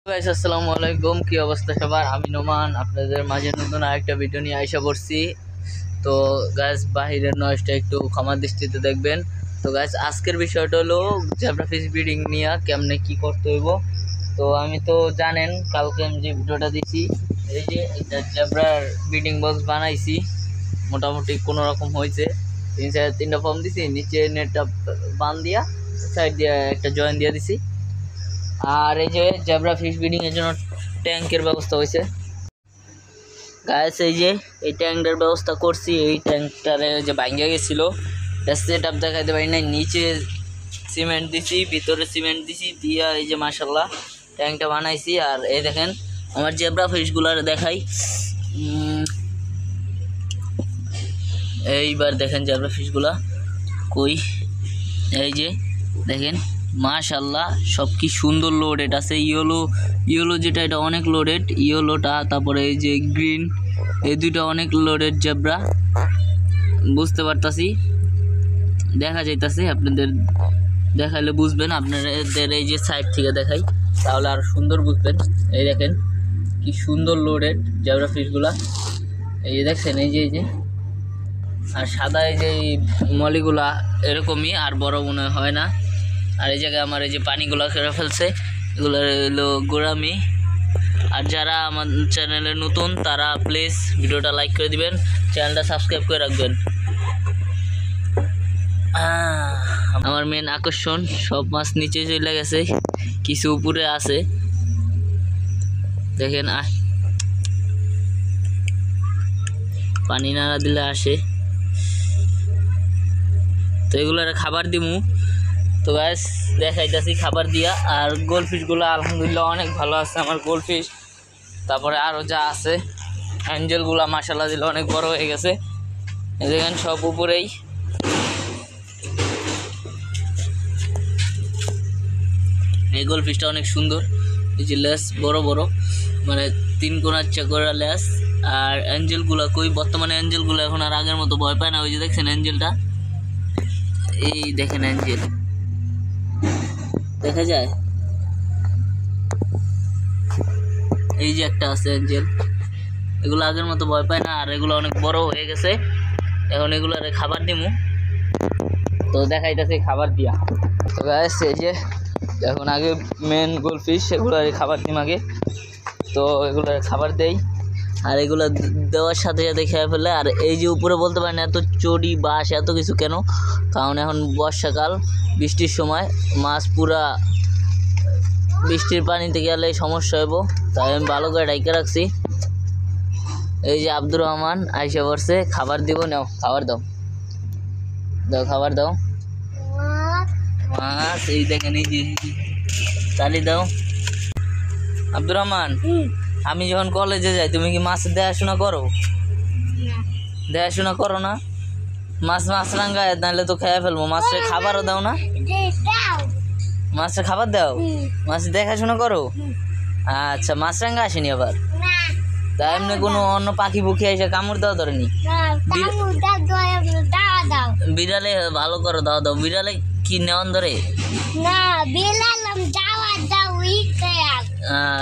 Guys আসসালামু আলাইকুম, কি অবস্থা সবার? আমি নোমান আপনাদের মাঝে নতুন আরেকটা ভিডিও নিয়ে আইসা পড়ছি। তো গাইস বাহিরের নয়েজটা একটু ক্ষমা দৃষ্টিতে দেখবেন। তো গাইস আজকের বিষয়টা হলো জেব্রা ফিশ ব্রিডিং নিয়ে কেমনে কি করতে হইব। তো আমি তো জানেন কালকে আমি যে ভিডিওটা দিছি, এই যে এটা জেব্রার ব্রিডিং বক্স বানাইছি, মোটামুটি কোনো রকম হয়েছে। তিনটা ফর্ম দিছি, নিচে নেটটা বান দিয়া সাইড দিয়ে একটা জয়েন দিয়ে দিছি। আর এই যে জেব্রা ফিশ ব্রিডিং এর জন্য ট্যাঙ্কের ব্যবস্থা হয়েছে। গাইস এই যে এই ট্যাঙ্কটার ব্যবস্থা করছি, এই ট্যাঙ্কটারে যে ভাঙিয়া গেছিলো সেট আপ দেখাইতে পারি নাই। নিচে সিমেন্ট দিছি, ভিতরে সিমেন্ট দিছি দিয়া এই যে মাশাল্লাহ ট্যাঙ্কটা বানাইছি। আর এই দেখেন আমার জেব্রা ফিশগুলার দেখাই, এইবার দেখেন জেব্রা ফিশগুলা কই, এই যে দেখেন মাশাল্লাহ সব কি সুন্দর লোডেড আছে। ইয়েলো যেটা এটা অনেক লোডেড, ইয়েলোটা, তারপরে এই যে গ্রিন, এই দুইটা অনেক লোডেড জেব্রা, বুঝতে পারতাছি, দেখা যাইতাছে। আপনাদের দেখাইলে বুঝবেন, আপনাদের এই যে সাইড থেকে দেখাই তাহলে আর সুন্দর বুঝবেন। এই দেখেন কি সুন্দর লোডেড জেব্রা ফিশগুলা, এই যে দেখছেন, এই যে আর সাদা এই যে মলিগুলা এরকমই, আর বড় মনে হয় না। আর এই জায়গায় আমার এই যে পানিগুলো খেয়ে ফেলছে, এগুলো হলো গোরামি। আর যারা আমার চ্যানেলে নতুন তারা প্লিজ ভিডিওটা লাইক করে দিবেন, চ্যানেলটা সাবস্ক্রাইব করে রাখবেন। আমার মেন আকর্ষণ, সব মাছ নিচে চলে গেছে, কিছু উপরে আছে দেখেন। পানি নাড়া দিলে আসে, তো এগুলো খাবার দিমু। তো গাইস দেখাইতেছি খাবার দিয়া। আর গোলফিশগুলো আলহামদুলিল্লাহ অনেক ভালো আছে আমার গোলফিশ। তারপরে আরও যা আছে অ্যাঞ্জেলগুলো মাশাল্লাহ দিলে অনেক বড় হয়ে গেছে, দেখেন সব উপরেই। এই গোলফিশটা অনেক সুন্দর, এই যে লেস বড় বড়, মানে 3 কোণার চাকরা লেস। আর অ্যাঞ্জেলগুলো কই, বর্তমানে অ্যাঞ্জেলগুলো এখন আর আগের মতো ভয় পায় না। ওই যে দেখছেন অ্যাঞ্জেলটা, এই দেখেন অ্যাঞ্জেল দেখা যায়, এই যে একটা আছে অ্যাঞ্জেল, এগুলো আগের মতো ভয় পায় না। আর এগুলো অনেক বড় হয়ে গেছে, এখন এগুলো খাবার দিমু। তো দেখাইতেছি খাবার দিয়া। তো গাইস এই যে এখন আগে মেন গোলফিশ, এগুলো খাবার দিম আগে। তো এগুলো খাবার দেই, আর এগুলো দেওয়ার সাথে সাথে খেয়ে ফেলে। আর এই যে উপরে বলতে পারেন এত চড়ি বাঁশ এত কিছু কেন, কারণ এখন বর্ষাকাল, বৃষ্টির সময় মাছ পুরা বৃষ্টির পানিতে গেলে সমস্যা হইব, তাই আমি ভালো করে ডাইকে রাখছি। এই যে আব্দুর রহমান আইসা পড়ছে, খাবার দিব, নাও খাবার দাও, দাও খাবার দাও। মাছ এই দেখেন, এই যে তালি দাও। আব্দুর রহমান, আমি যখন কলেজে যাই তুমি কি মাছের দেখাশোনা করো? দেখাশোনা করো না? মাছ রাঙ্গায়, নাহলে তো খেয়ে ফেলবো। মাছের খাবারও দাও না? মাছের খাবার দাও, মাছ দেখাশোনা করো। আচ্ছা, মাছ রাঙ্গা আসেনি আবার? তা এমনি কোনো অন্য পাখি পুখি এসে কামড় দেওয়া ধরেনি? বিড়ালে ভালো করো, দাও দাও। বিড়ালে কি নেওয়ান ধরে?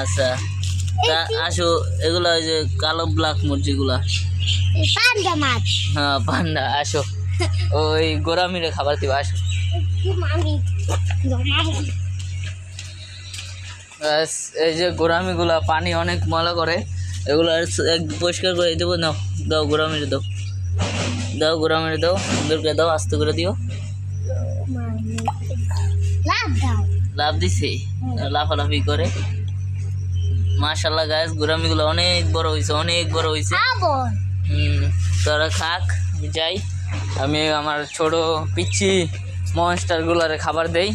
আচ্ছা, তা আসো, এগুলো ওই যে কালো ব্ল্যাক মুরগিগুলা, হ্যাঁ পান্ডা, আসো ওই গোরামিরে খাবার দিবা, আসো। এই যে গোরামিগুলা পানি অনেক ময়লা করে, এগুলো পরিষ্কার করে দেবো। নাও দাও, গোরামিরে দাও, দাও গোরামিরে দাও, সুন্দর করে দাও, আস্তে করে দিও। লাভ দিছে, লাফালাফি করে। মাশাল্লাহ গাইস গোরামিগুলো অনেক বড় হয়েছে, অনেক বড় হয়েছে। তোরা খাক, যাই আমি আমার ছোট পিচ্ছি মনস্টারগুলারে খাবার দেই।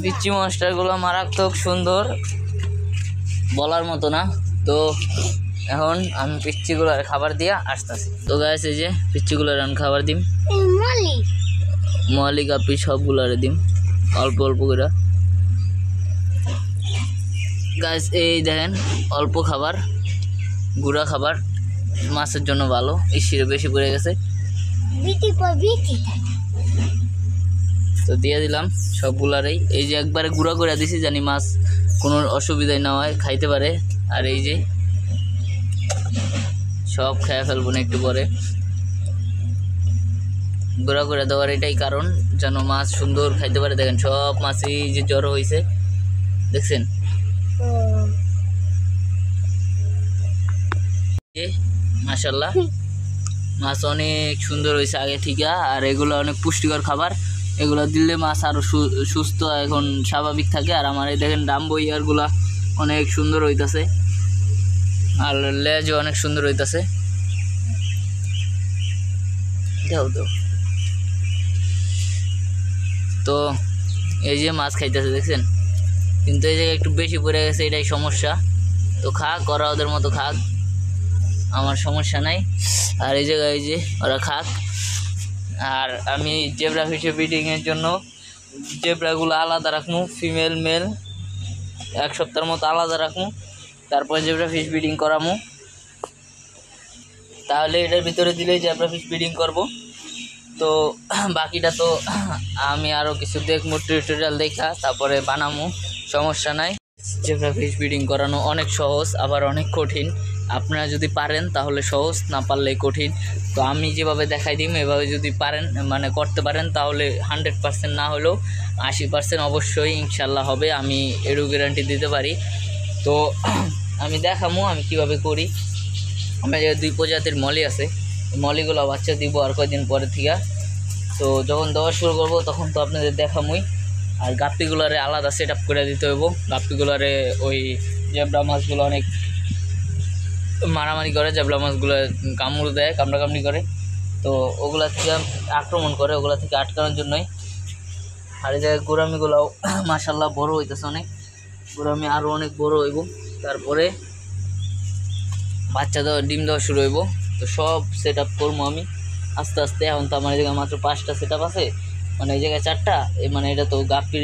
পিচ্ছি মনস্টারগুলো মারাত্মক সুন্দর, বলার মতো না। তো এখন আমি পিচ্ছিগুলার খাবার দিয়া আসতেছি। তো গাইস এই যে পিচ্ছিগুলার আমি খাবার দিম, মলি কাপি সবগুলারে দিম অল্প অল্প করে। গাইস এই দেখেন অল্প খাবার, গুঁড়া খাবার মাছের জন্য ভালো, এই শিরে বেশি পড়ে গেছে। তো দিয়ে দিলাম সবগুলারই। এই যে একবারে গুঁড়া করে দিছি জানি মাছ কোনো অসুবিধাই না হয়, খাইতে পারে। আর এই যে সব খেয়ে ফেলবো না একটু পরে। গুঁড়া করে দেওয়ার এটাই কারণ, যেন মাছ সুন্দর খাইতে পারে। দেখেন সব মাছই যে জড়ো হয়েছে, দেখছেন? মাশাল্লাহ মাছ অনেক সুন্দর হয়েছে আগে থেকে। আর এগুলো অনেক পুষ্টিকর খাবার, এগুলো দিলে মাছ আরও সুস্থ এখন স্বাভাবিক থাকে। আর আমার এই দেখেন ডাম্বো ইয়ারগুলা অনেক সুন্দর হইতাছে, আর লেজও অনেক সুন্দর হইতাছে। দাও দাও। তো এই যে মাছ খাইতেছে দেখছেন, কিন্তু এই জায়গায় একটু বেশি পড়ে গেছে, এটাই সমস্যা। তো খাক, ওরা ওদের মতো খাক, আমার সমস্যা নাই। আর এই জায়গায় এই যে ওরা খাক। আর আমি জেব্রা ফিশে ব্রিডিংয়ের জন্য জেব্রাগুলো আলাদা রাখবো, ফিমেল মেল 1 সপ্তাহের মতো আলাদা রাখবো, তারপর জেব্রা ফিশ ব্রিডিং করামো। তাহলে এটার ভিতরে দিলেই জেব্রা ফিশ ব্রিডিং করব। তো বাকিটা তো আমি আরও কিছু দেখবো, টিউটোরিয়াল দেখা তারপরে বানামো, সমস্যা নাই। জেব্রা ফিশ ব্রিডিং করানো অনেক সহজ, আবার অনেক কঠিন। আপনারা যদি পারেন তাহলে সহজ, না পারলে কঠিন। তো আমি যেভাবে দেখাই দিই এভাবে যদি পারেন মানে করতে পারেন তাহলে 100% না হলেও 80% অবশ্যই ইনশাল্লাহ হবে, আমি এরও গ্যারান্টি দিতে পারি। তো আমি দেখামো আমি কিভাবে করি। আমার যে 2 প্রজাতির মলি আছে, মলিগুলো বাচ্চা দিব আর কয়েকদিন পরে থেকে। তো যখন দেওয়া শুরু করবো তখন তো আপনাদের দেখামই। আর গাপ্পিগুলারে আলাদা সেট আপ করে দিতে হইব। গাপ্পিগুলারে ওই জেব্রা মাছগুলো অনেক মারামারি করে, জেব্রা মাছগুলো কামড় দেয়, কামড়াকামড়ি করে। তো ওগুলা থেকে আক্রমণ করে, ওগুলা থেকে আটকানোর জন্যই। আর এই জায়গায় গোরামিগুলাও মাশাল্লাহ বড় হইতেছে অনেক, গোরামি আরও অনেক বড় হইব। তারপরে বাচ্চা দেওয়া ডিম দেওয়া শুরু হইব। তো সব সেট আপ করবো আমি আস্তে আস্তে। এখন তো আমার এই জায়গায় মাত্র 5টা সেট আপ আছে, মানে এই জায়গায় 4টা। মানে এটা তো গাপ্পির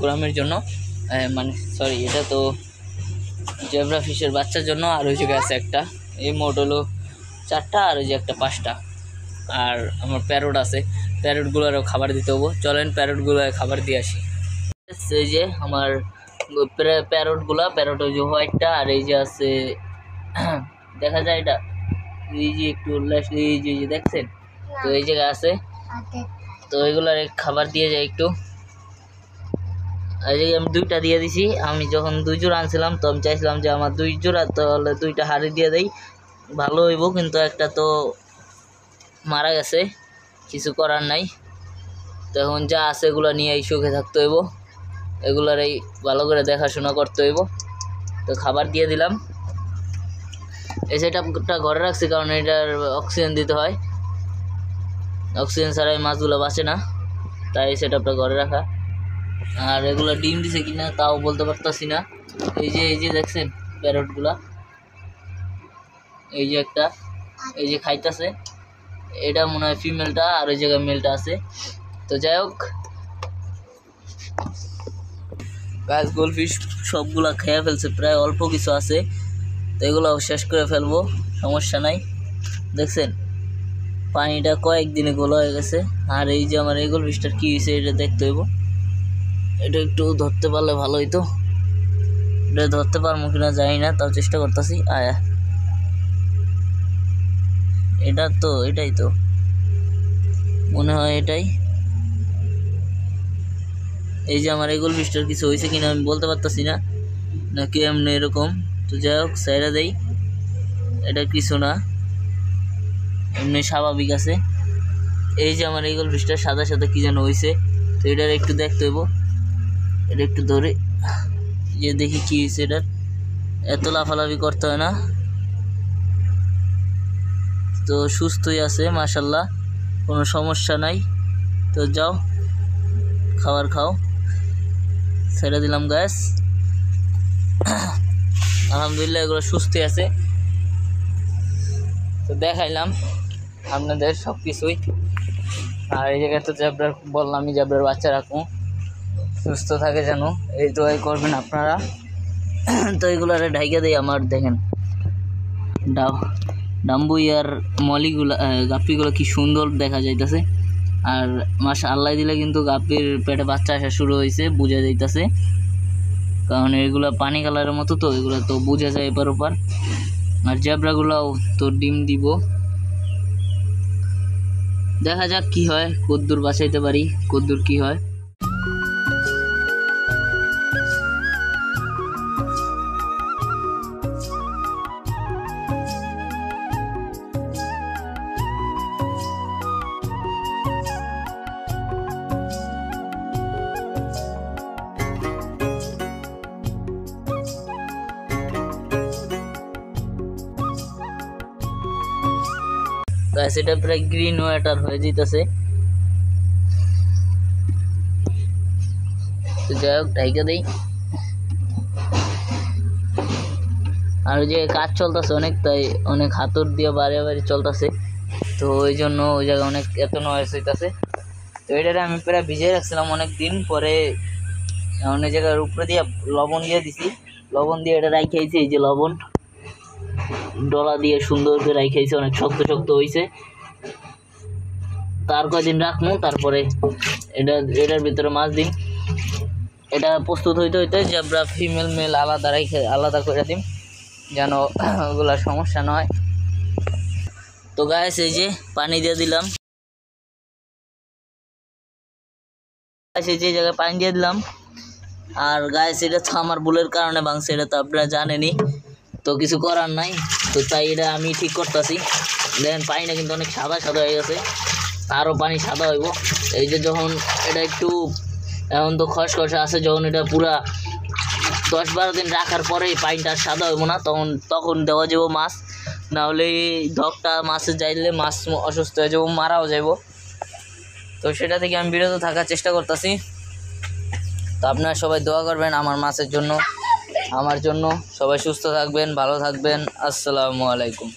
গোরামের জন্য, মানে সরি এটা তো জেব্রা ফিশের বাচ্চার জন্য। আর ওই জায়গায় আছে একটা, এই মোট হলো 4টা, আর ওই যে একটা 5টা। আর আমার প্যারট আছে, প্যারটগুলোরও খাবার দিতে হবো। চলেন প্যারটগুলো খাবার দিয়ে আসি। এই যে আমার প্যারট ওই যে হোয়াইটটা, আর এই যে আছে দেখা যায় এটা, এই যে একটু এই যে দেখছেন, তো এই জায়গায় আছে। তো এগুলার খাবার দিয়ে যায় একটু। এই আমি 2টা দিয়ে দিছি। আমি যখন 2 জোড়া আনছিলাম তো আমি চাইছিলাম যে আমার 2 জোড়া, তাহলে 2টা হাড়ি দিয়ে দেই, ভালো হইব। কিন্তু একটা তো মারা গেছে, কিছু করার নাই। তো এখন যা আছে এগুলো নিয়ে এই সুখে থাকতে হইব, এগুলার এই ভালো করে দেখাশোনা করতে হইব। তো খাবার দিয়ে দিলাম। এই সেটআপটা ঘরে রাখছি কারণ এটার অক্সিজেন দিতে হয়, অক্সিজেন ছাড়াই মাছগুলো বাঁচে না, তাই এই সেটআপটা ঘরে রাখা। আর এগুলো ডিম দিছে কিনা তাও বলতে পারতাছি না। এই যে দেখছেন প্যারটগুলা, এই যে একটা, এই যে খাইতেছে, এটা মনে হয় ফিমেলটা, আর ওই জায়গায় মেলটা আছে। তো যাই হোক, গাছ গোলফিশ সবগুলা খেয়ে ফেলছে, প্রায় অল্প কিছু আছে। তো এগুলো শেষ করে ফেলবো, সমস্যা নাই। দেখছেন পানিটা কয়েকদিনে গোলা হয়ে গেছে। আর এই যে আমার এই গোলফিশটার কী হয়েছে এটা দেখতে হইব। এটা একটু ধরতে পারলে ভালো হইতো, এটা ধরতে পারবো কিনা জানি না, তাও চেষ্টা করতেছি। আয়া এটা তো, এটাই তো মনে হয়, এটাই। এই যে আমার এই গোলফিশটার কিছু হয়েছে কিনা আমি বলতে পারতেছি না, নাকি এমনি এরকম। তো যাই হোক সাইডা দেই, এটা কিছু না, এমনি স্বাভাবিক আছে। এই যে আমার এই গোলফিশটার সাদা সাদা কী যেন হয়েছে, তো এটার একটু দেখতে হইব। এটা একটু ধরে যে দেখি কী হয়েছে এটার, এত লাফালাফি করতে হয় না। তো সুস্থই আছে মাশাল্লাহ, কোনো সমস্যা নাই। তো যাও খাবার খাও, ছেড়ে দিলাম গ্যাস। আলহামদুলিল্লাহ এগুলো সুস্থই আছে। তো দেখাইলাম আপনাদের সব কিছুই। আর এই জায়গায় তো জ্যাবরার বললামই, জ্যাবরার বাচ্চা রাখুন, সুস্থ থাকে যেন, এই দোয়াই করবেন আপনারা। তো এগুলারে ঢাইকা দেয় আমার, দেখেন ডাম্বু ইয়ার মলিগুলা গাপ্পিগুলো কি সুন্দর দেখা যাইতেছে। আর মাশাআল্লাহ দিলে কিন্তু গাপ্পির পেটে বাচ্চা আসা শুরু হয়েছে, বোঝা যাইতেছে, কারণ এগুলা পানি কালারের মতো, তো এগুলা তো বোঝা যায় এপার ওপার। আর জেব্রাগুলাও তো ডিম দিব, দেখা যাক কি হয়, কদ্দুর বাঁচাইতে পারি, কদ্দুর কি হয়। গাছ এটা প্রায় গ্রিন ওয়াটার হয়ে যেতেছে, তো যাই হোক ঢাইকা দেই। আর যে কাজ চলতেছে অনেক, তাই অনেক হাতুর দিয়ে বাড়ি বাড়ি চলতেছে, তো ওই জন্য ওই জায়গায় অনেক এত নয়েজ হইতেছে। তো এটারে আমি প্রায় ভিজিয়ে রাখছিলাম অনেক দিন পরে, অনেক জায়গার উপরে দিয়ে লবণ দিয়ে দিছি, লবণ দিয়ে এটা রাখাইছি, এই যে লবণ ডলা দিয়ে সুন্দর করে রাখাইছি, অনেক শক্ত শক্ত হয়েছে। তার কয়দিন রাখবো, তারপরে এটার ভিতরে মাছ দিন। এটা প্রস্তুত হইতে হইতে জেব্রা ফিমেল মেল আলাদা রেখে আলাদা করে দিন, যেন ওগুলা সমস্যা নয়। তো গাইস এই যে পানি দিয়ে দিলাম, এই যে জায়গায় পানি দিয়ে দিলাম। আর গাইস এটা তো আমার ভুলের কারণে ভাঙছে, এটা তো আপনারা জানেনই, তো কিছু করার নাই। তো তাই এটা আমি ঠিক করতেছি। দেখেন পানিটা কিন্তু অনেক সাদা সাদা হয়ে গেছে, আরও পানি সাদা হইব। এই যে যখন এটা একটু এখন তো খসখসে আছে, যখন এটা পুরা 10-12 দিন রাখার পরে পানিটা সাদা হইব না, তখন দেওয়া যাব মাছ, নাহলে এই ধকটা মাছে যাইলে মাছ অসুস্থ হয়ে যাব, মারাও যাব। তো সেটা থেকে আমি বিরত থাকার চেষ্টা করতেছি। তো আপনারা সবাই দোয়া করবেন আমার মাছের জন্য, আমার জন্য। সবাই সুস্থ থাকবেন, ভালো থাকবেন। আসসালামু আলাইকুম।